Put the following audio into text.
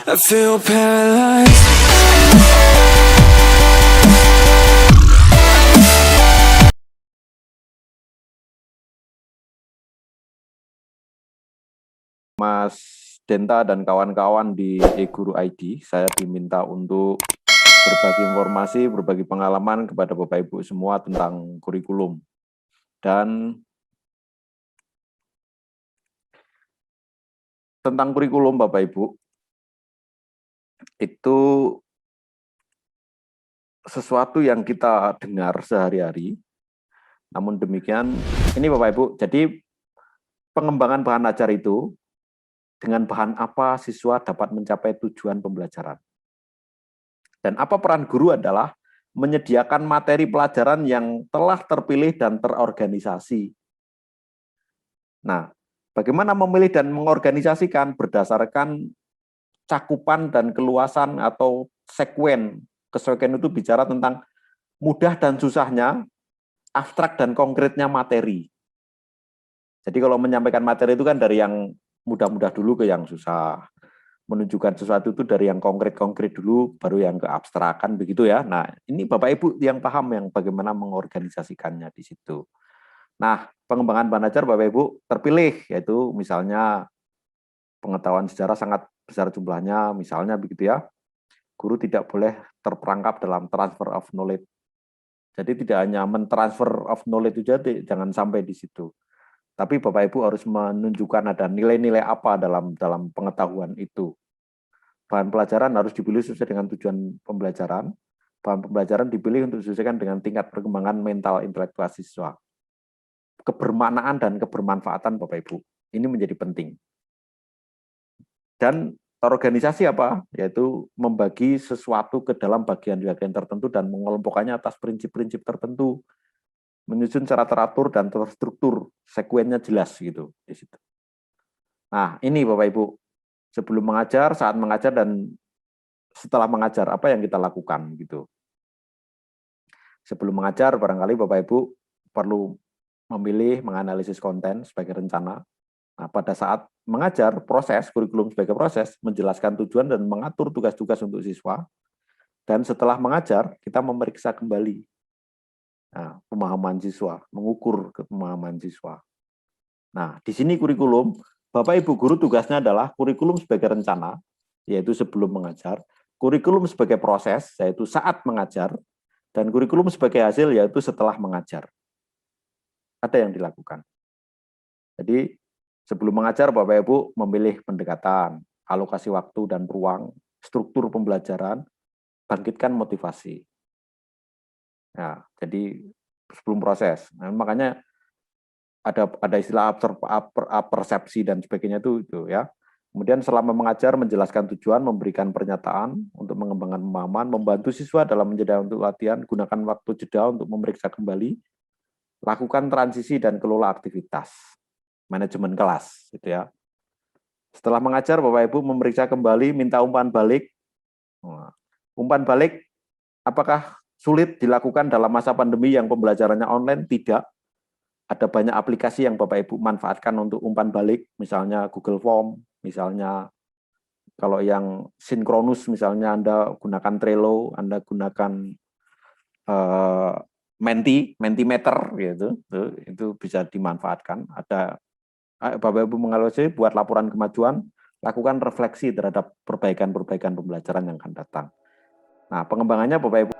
I feel paralyzed. Mas Denta dan kawan-kawan di eGuru ID, saya diminta untuk berbagi informasi, berbagi pengalaman kepada Bapak Ibu semua tentang kurikulum. Dan tentang kurikulum Bapak Ibu, itu sesuatu yang kita dengar sehari-hari. Namun demikian, ini Bapak Ibu, jadi pengembangan bahan ajar itu, dengan bahan apa siswa dapat mencapai tujuan pembelajaran. Dan apa peran guru adalah menyediakan materi pelajaran yang telah terpilih dan terorganisasi. Nah, bagaimana memilih dan mengorganisasikan berdasarkan cakupan dan keluasan atau sekuen. Kesekuen itu bicara tentang mudah dan susahnya, abstrak dan konkretnya materi. Jadi kalau menyampaikan materi itu kan dari yang mudah-mudah dulu ke yang susah. Menunjukkan sesuatu itu dari yang konkret-konkret dulu, baru yang ke abstrak, kan begitu ya. Nah, ini Bapak Ibu yang paham yang bagaimana mengorganisasikannya di situ. Nah, pengembangan bahan ajar Bapak Ibu terpilih, yaitu misalnya pengetahuan sejarah sangat besar jumlahnya, misalnya begitu ya. Guru tidak boleh terperangkap dalam transfer of knowledge. Jadi tidak hanya mentransfer of knowledge saja, jangan sampai di situ. Tapi Bapak Ibu harus menunjukkan ada nilai-nilai apa dalam pengetahuan itu. Bahan pelajaran harus dipilih sesuai dengan tujuan pembelajaran. Bahan pembelajaran dipilih untuk disesuaikan dengan tingkat perkembangan mental intelektual siswa. Kebermaknaan dan kebermanfaatan Bapak Ibu, ini menjadi penting. Dan organisasi apa? Yaitu membagi sesuatu ke dalam bagian-bagian tertentu dan mengelompokkannya atas prinsip-prinsip tertentu. Menyusun secara teratur dan terstruktur, sekuennya jelas gitu di situ. Nah, ini Bapak Ibu, sebelum mengajar, saat mengajar, dan setelah mengajar, apa yang kita lakukan gitu. Sebelum mengajar, barangkali Bapak Ibu perlu memilih, menganalisis konten sebagai rencana. Nah, pada saat mengajar, proses, kurikulum sebagai proses, menjelaskan tujuan dan mengatur tugas-tugas untuk siswa. Dan setelah mengajar, kita memeriksa kembali pemahaman siswa, mengukur pemahaman siswa. Nah, di sini kurikulum, Bapak Ibu guru tugasnya adalah kurikulum sebagai rencana, yaitu sebelum mengajar, kurikulum sebagai proses, yaitu saat mengajar, dan kurikulum sebagai hasil, yaitu setelah mengajar. Ada yang dilakukan. Jadi, sebelum mengajar, Bapak Ibu memilih pendekatan, alokasi waktu dan ruang, struktur pembelajaran, bangkitkan motivasi. Nah, jadi sebelum proses. Nah, makanya ada istilah persepsi dan sebagainya itu ya. Kemudian selama mengajar, menjelaskan tujuan, memberikan pernyataan untuk mengembangkan pemahaman, membantu siswa dalam menjeda untuk latihan, gunakan waktu jeda untuk memeriksa kembali, lakukan transisi dan kelola aktivitas, manajemen kelas, gitu ya. Setelah mengajar, Bapak Ibu memeriksa kembali, minta umpan balik. Umpan balik, apakah sulit dilakukan dalam masa pandemi yang pembelajarannya online? Tidak. Ada banyak aplikasi yang Bapak Ibu manfaatkan untuk umpan balik, misalnya Google Form, misalnya kalau yang sinkronus, misalnya Anda gunakan Trello, Anda gunakan Mentimeter, gitu, itu bisa dimanfaatkan. Ada Bapak Ibu mengalami buat laporan kemajuan, lakukan refleksi terhadap perbaikan-perbaikan pembelajaran yang akan datang. Nah, pengembangannya Bapak Ibu